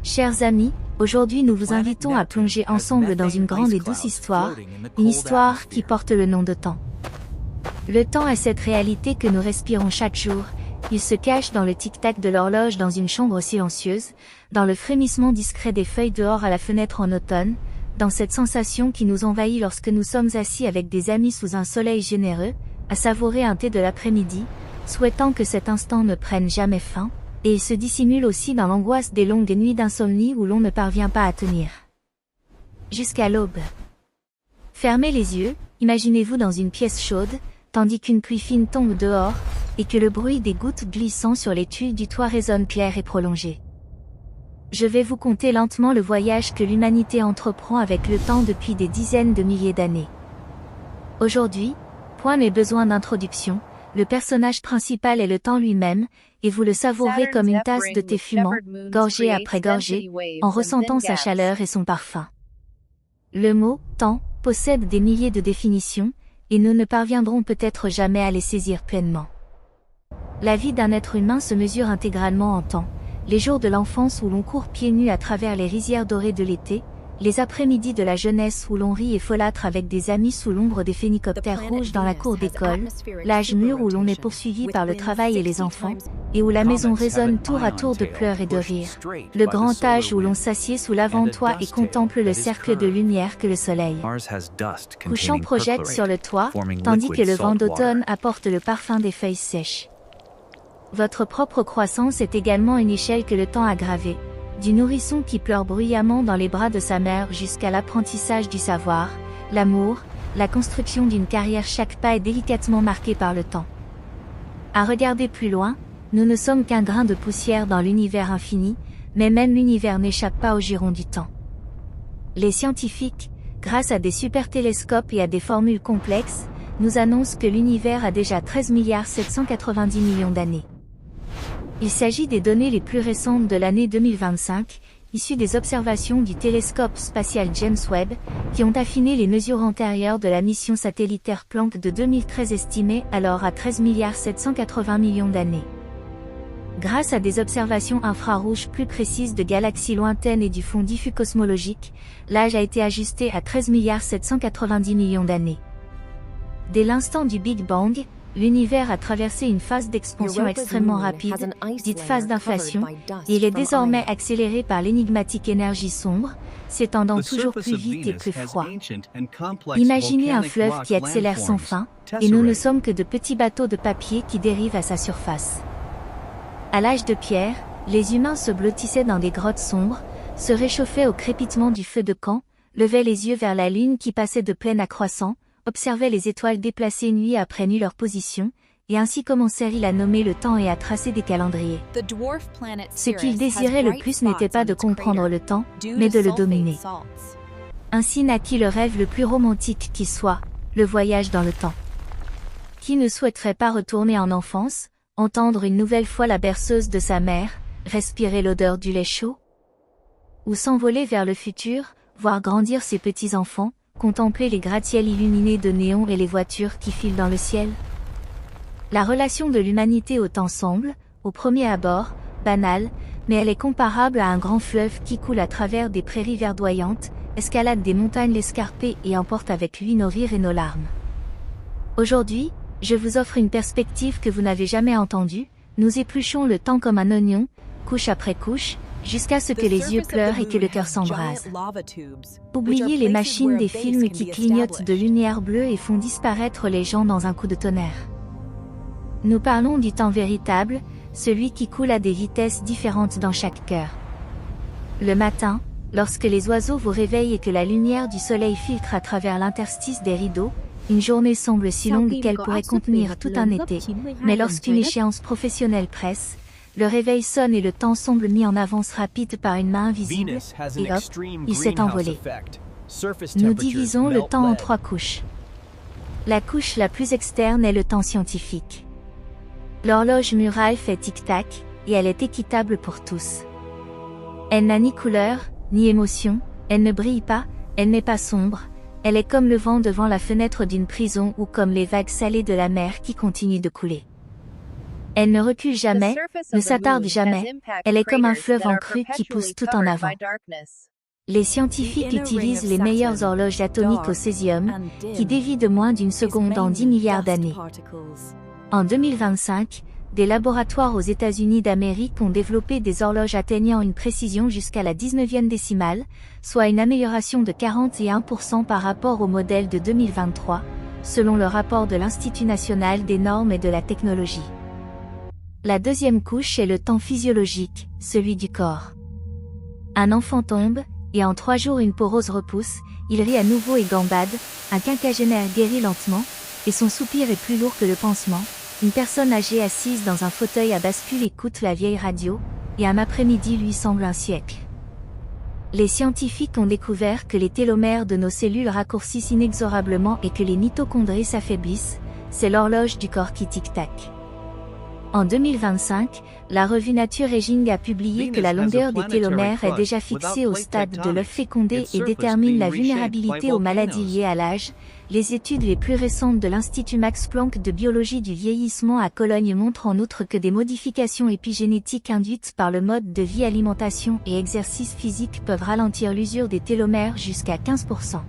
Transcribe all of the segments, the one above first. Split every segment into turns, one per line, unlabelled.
Chers amis, aujourd'hui nous vous invitons à plonger ensemble dans une grande et douce histoire, une histoire qui porte le nom de temps. Le temps est cette réalité que nous respirons chaque jour, il se cache dans le tic-tac de l'horloge dans une chambre silencieuse, dans le frémissement discret des feuilles dehors à la fenêtre en automne, dans cette sensation qui nous envahit lorsque nous sommes assis avec des amis sous un soleil généreux, à savourer un thé de l'après-midi, souhaitant que cet instant ne prenne jamais fin, et il se dissimule aussi dans l'angoisse des longues nuits d'insomnie où l'on ne parvient pas à tenir. Jusqu'à l'aube. Fermez les yeux, imaginez-vous dans une pièce chaude, tandis qu'une pluie fine tombe dehors, et que le bruit des gouttes glissant sur les tuiles du toit résonne clair et prolongé. Je vais vous conter lentement le voyage que l'humanité entreprend avec le temps depuis des dizaines de milliers d'années. Aujourd'hui, point n'est besoin d'introduction, le personnage principal est le temps lui-même, et vous le savourez comme une tasse de thé fumant, gorgée après gorgée, en ressentant sa chaleur et son parfum. Le mot « temps » possède des milliers de définitions, et nous ne parviendrons peut-être jamais à les saisir pleinement. La vie d'un être humain se mesure intégralement en temps, les jours de l'enfance où l'on court pieds nus à travers les rizières dorées de l'été, les après-midi de la jeunesse où l'on rit et folâtre avec des amis sous l'ombre des phénicoptères rouges dans la cour d'école, l'âge mûr où l'on est poursuivi par le travail et les enfants, et où la maison résonne tour à tour de pleurs et de rires, le grand âge où l'on s'assied sous l'avant-toit et contemple le cercle de lumière que le soleil couchant projette sur le toit, tandis que le vent d'automne apporte le parfum des feuilles sèches. Votre propre croissance est également une échelle que le temps a gravée, du nourrisson qui pleure bruyamment dans les bras de sa mère jusqu'à l'apprentissage du savoir, l'amour, la construction d'une carrière, chaque pas est délicatement marqué par le temps. À regarder plus loin, nous ne sommes qu'un grain de poussière dans l'univers infini, mais même l'univers n'échappe pas au giron du temps. Les scientifiques, grâce à des supertélescopes et à des formules complexes, nous annoncent que l'univers a déjà 13,790 milliards d'années. Il s'agit des données les plus récentes de l'année 2025, issues des observations du télescope spatial James Webb, qui ont affiné les mesures antérieures de la mission satellitaire Planck de 2013 estimée alors à 13,780 milliards d'années. Grâce à des observations infrarouges plus précises de galaxies lointaines et du fond diffus cosmologique, l'âge a été ajusté à 13,790 milliards d'années. Dès l'instant du Big Bang, l'univers a traversé une phase d'expansion extrêmement rapide, dite phase d'inflation, et il est désormais accéléré par l'énigmatique énergie sombre, s'étendant toujours plus vite et plus froid. Imaginez un fleuve qui accélère sans fin, et nous ne sommes que de petits bateaux de papier qui dérivent à sa surface. À l'âge de pierre, les humains se blottissaient dans des grottes sombres, se réchauffaient au crépitement du feu de camp, levaient les yeux vers la lune qui passait de pleine à croissant, observaient les étoiles déplacer nuit après nuit leur position, et ainsi commencèrent-ils à nommer le temps et à tracer des calendriers. Ce qu'ils désiraient le plus n'était pas de comprendre le temps, mais de le dominer. Ainsi naquit le rêve le plus romantique qui soit, le voyage dans le temps. Qui ne souhaiterait pas retourner en enfance, entendre une nouvelle fois la berceuse de sa mère, respirer l'odeur du lait chaud? Ou s'envoler vers le futur, voir grandir ses petits-enfants, contempler les gratte-ciels illuminés de néons et les voitures qui filent dans le ciel? La relation de l'humanité au temps semble, au premier abord, banale, mais elle est comparable à un grand fleuve qui coule à travers des prairies verdoyantes, escalade des montagnes escarpées et emporte avec lui nos rires et nos larmes. Aujourd'hui, je vous offre une perspective que vous n'avez jamais entendue, nous épluchons le temps comme un oignon, couche après couche, jusqu'à ce que les yeux pleurent et que le cœur s'embrase. Oubliez les machines des films qui clignotent de lumière bleue et font disparaître les gens dans un coup de tonnerre. Nous parlons du temps véritable, celui qui coule à des vitesses différentes dans chaque cœur. Le matin, lorsque les oiseaux vous réveillent et que la lumière du soleil filtre à travers l'interstice des rideaux, une journée semble si longue qu'elle pourrait contenir tout un été, mais lorsqu'une échéance professionnelle presse, le réveil sonne et le temps semble mis en avance rapide par une main invisible, et hop, il s'est envolé. Nous divisons le temps en 3 couches. La couche la plus externe est le temps scientifique. L'horloge murale fait tic-tac, et elle est équitable pour tous. Elle n'a ni couleur, ni émotion, elle ne brille pas, elle n'est pas sombre, elle est comme le vent devant la fenêtre d'une prison ou comme les vagues salées de la mer qui continuent de couler. Elle ne recule jamais, ne s'attarde jamais, elle est comme un fleuve en crue qui pousse tout en avant. Les scientifiques utilisent les meilleures horloges atomiques au césium, qui dévient de moins d'une seconde en 10 milliards d'années. En 2025, des laboratoires aux États-Unis d'Amérique ont développé des horloges atteignant une précision jusqu'à la 19e décimale, soit une amélioration de 41% par rapport au modèle de 2023, selon le rapport de l'Institut national des normes et de la technologie. La deuxième couche est le temps physiologique, celui du corps. Un enfant tombe, et en 3 jours une peau rose repousse, il rit à nouveau et gambade, un quinquagénaire guérit lentement, et son soupir est plus lourd que le pansement. Une personne âgée assise dans un fauteuil à bascule écoute la vieille radio, et un après-midi lui semble un siècle. Les scientifiques ont découvert que les télomères de nos cellules raccourcissent inexorablement et que les mitochondries s'affaiblissent, c'est l'horloge du corps qui tic-tac. En 2025, la revue Nature Aging a publié que la longueur des télomères est déjà fixée au stade de l'œuf fécondé et détermine la vulnérabilité aux maladies liées à l'âge. Les études les plus récentes de l'Institut Max Planck de biologie du vieillissement à Cologne montrent en outre que des modifications épigénétiques induites par le mode de vie, alimentation et exercice physique peuvent ralentir l'usure des télomères jusqu'à 15%.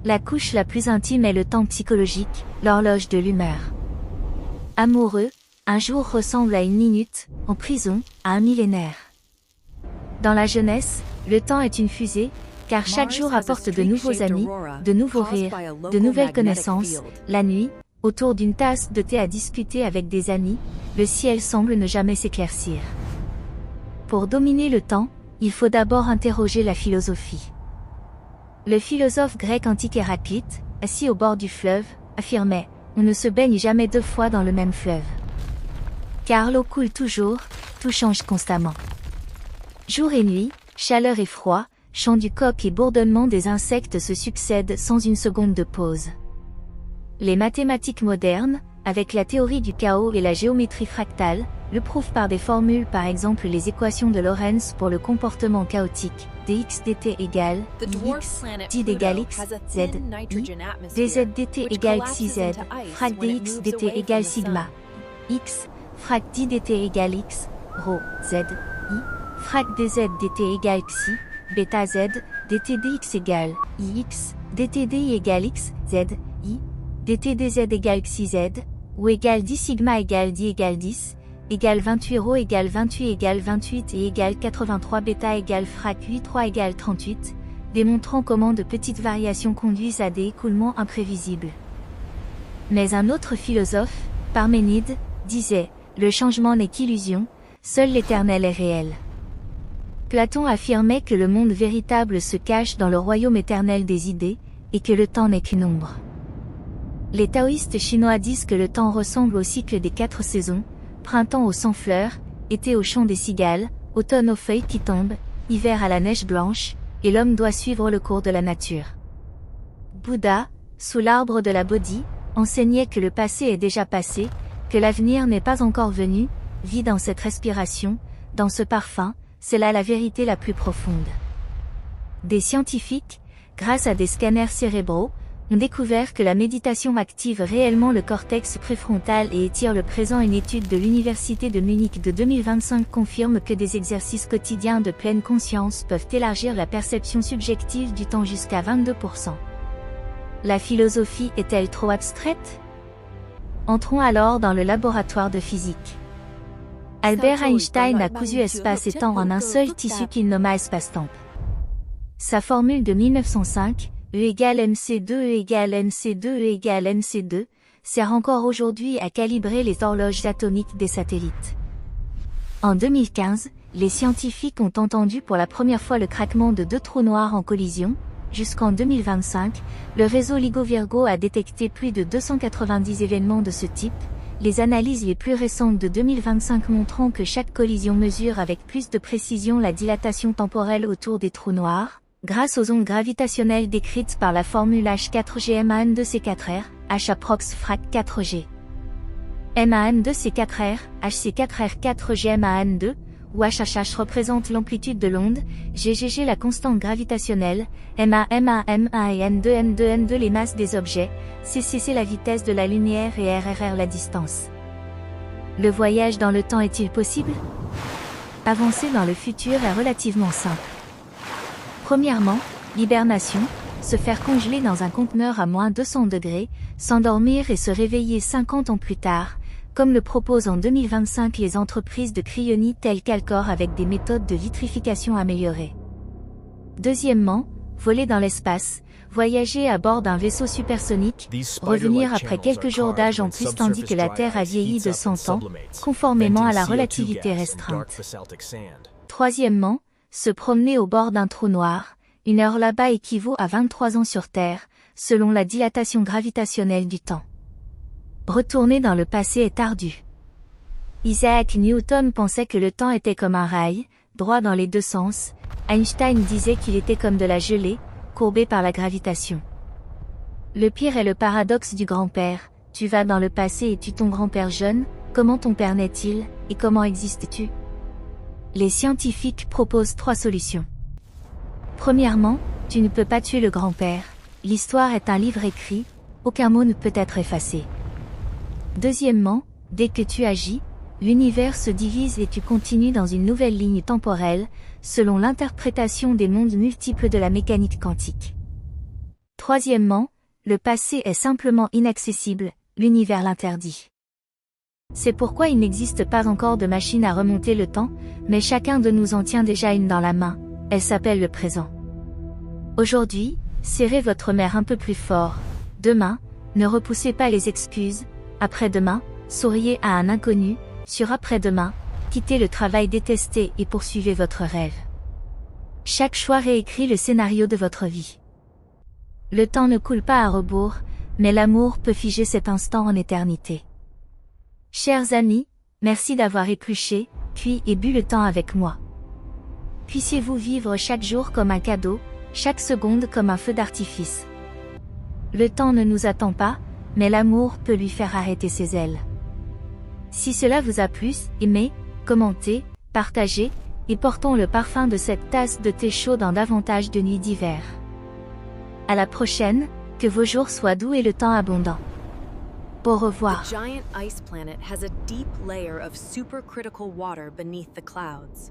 La couche la plus intime est le temps psychologique, l'horloge de l'humeur. Amoureux, un jour ressemble à une minute, en prison, à un millénaire. Dans la jeunesse, le temps est une fusée, car chaque jour apporte de nouveaux amis, de nouveaux rires, de nouvelles connaissances. La nuit, autour d'une tasse de thé à discuter avec des amis, le ciel semble ne jamais s'éclaircir. Pour dominer le temps, il faut d'abord interroger la philosophie. Le philosophe grec antique Héraclite, assis au bord du fleuve, affirmait « On ne se baigne jamais 2 fois dans le même fleuve. Car l'eau coule toujours, tout change constamment. » Jour et nuit, chaleur et froid, chant du coq et bourdonnement des insectes se succèdent sans une seconde de pause. Les mathématiques modernes, avec la théorie du chaos et la géométrie fractale, le prouvent par des formules, par exemple les équations de Lorentz pour le comportement chaotique, dx dt égale ix, d égale x, z, i, dz dt égale xyz, frac dx dt égale sigma, x, frac d dt égale x, rho, z, i, frac dz dt égale xi, bêta z, dt dx égale ix, dt di égale x, z, i, dt dz égale xi z, ou égale 10 sigma égale 10 égale 10, égale 28 rho égale 28 égale 28 et égale 83 bêta égale frac 8 3 égale 38, démontrant comment de petites variations conduisent à des écoulements imprévisibles. Mais un autre philosophe, Parménide, disait « Le changement n'est qu'illusion, seul l'éternel est réel ». Platon affirmait que le monde véritable se cache dans le royaume éternel des idées, et que le temps n'est qu'une ombre. Les taoïstes chinois disent que le temps ressemble au cycle des 4 saisons, printemps aux 100 fleurs, été au chant des cigales, automne aux feuilles qui tombent, hiver à la neige blanche, et l'homme doit suivre le cours de la nature. Bouddha, sous l'arbre de la Bodhi, enseignait que le passé est déjà passé, que l'avenir n'est pas encore venu, vit dans cette respiration, dans ce parfum, c'est là la vérité la plus profonde. Des scientifiques, grâce à des scanners cérébraux, ont découvert que la méditation active réellement le cortex préfrontal et étire le présent. Une étude de l'Université de Munich de 2025 confirme que des exercices quotidiens de pleine conscience peuvent élargir la perception subjective du temps jusqu'à 22%. La philosophie est-elle trop abstraite? Entrons alors dans le laboratoire de physique. Albert Einstein a cousu espace et temps en un seul tissu qu'il nomma espace-temps. Sa formule de 1905, E égale mc2 E égale mc2 E égale mc2, sert encore aujourd'hui à calibrer les horloges atomiques des satellites. En 2015, les scientifiques ont entendu pour la première fois le craquement de 2 trous noirs en collision. Jusqu'en 2025, le réseau LIGO Virgo a détecté plus de 290 événements de ce type, les analyses les plus récentes de 2025 montrant que chaque collision mesure avec plus de précision la dilatation temporelle autour des trous noirs, grâce aux ondes gravitationnelles décrites par la formule H4G MAN2C4R, H approx frac 4G. MAN2C4R, HC4R4G MAN2, où HHH représente l'amplitude de l'onde, GGG la constante gravitationnelle, MA et N2 les masses des objets, CCC la vitesse de la lumière et RRR la distance. Le voyage dans le temps est-il possible? Avancer dans le futur est relativement simple. Premièrement, l'hibernation, se faire congeler dans un conteneur à moins 200 degrés, s'endormir et se réveiller 50 ans plus tard, comme le proposent en 2025 les entreprises de cryonie telles qu'Alcor avec des méthodes de vitrification améliorées. Deuxièmement, voler dans l'espace, voyager à bord d'un vaisseau supersonique, revenir après quelques jours d'âge en plus tandis que la Terre a vieilli de 100 ans, conformément à la relativité restreinte. Troisièmement, se promener au bord d'un trou noir, une heure là-bas équivaut à 23 ans sur Terre, selon la dilatation gravitationnelle du temps. Retourner dans le passé est ardu. Isaac Newton pensait que le temps était comme un rail, droit dans les deux sens. Einstein disait qu'il était comme de la gelée, courbé par la gravitation. Le pire est le paradoxe du grand-père. Tu vas dans le passé et tues ton grand-père jeune, comment ton père naît-il, et comment existes-tu? Les scientifiques proposent 3 solutions. Premièrement, tu ne peux pas tuer le grand-père. L'histoire est un livre écrit, aucun mot ne peut être effacé. Deuxièmement, dès que tu agis, l'univers se divise et tu continues dans une nouvelle ligne temporelle, selon l'interprétation des mondes multiples de la mécanique quantique. Troisièmement, le passé est simplement inaccessible, l'univers l'interdit. C'est pourquoi il n'existe pas encore de machine à remonter le temps, mais chacun de nous en tient déjà une dans la main, elle s'appelle le présent. Aujourd'hui, serrez votre mère un peu plus fort. Demain, ne repoussez pas les excuses. Après-demain, souriez à un inconnu. Sur après-demain, quittez le travail détesté et poursuivez votre rêve. Chaque choix réécrit le scénario de votre vie. Le temps ne coule pas à rebours, mais l'amour peut figer cet instant en éternité. Chers amis, merci d'avoir épluché, puis et bu le temps avec moi. Puissiez-vous vivre chaque jour comme un cadeau, chaque seconde comme un feu d'artifice. Le temps ne nous attend pas, mais l'amour peut lui faire arrêter ses ailes. Si cela vous a plu, aimez, commentez, partagez, et portons le parfum de cette tasse de thé chaud dans davantage de nuits d'hiver. À la prochaine, que vos jours soient doux et le temps abondant. Au revoir.
The giant ice planet has a deep layer of supercritical water beneath the clouds.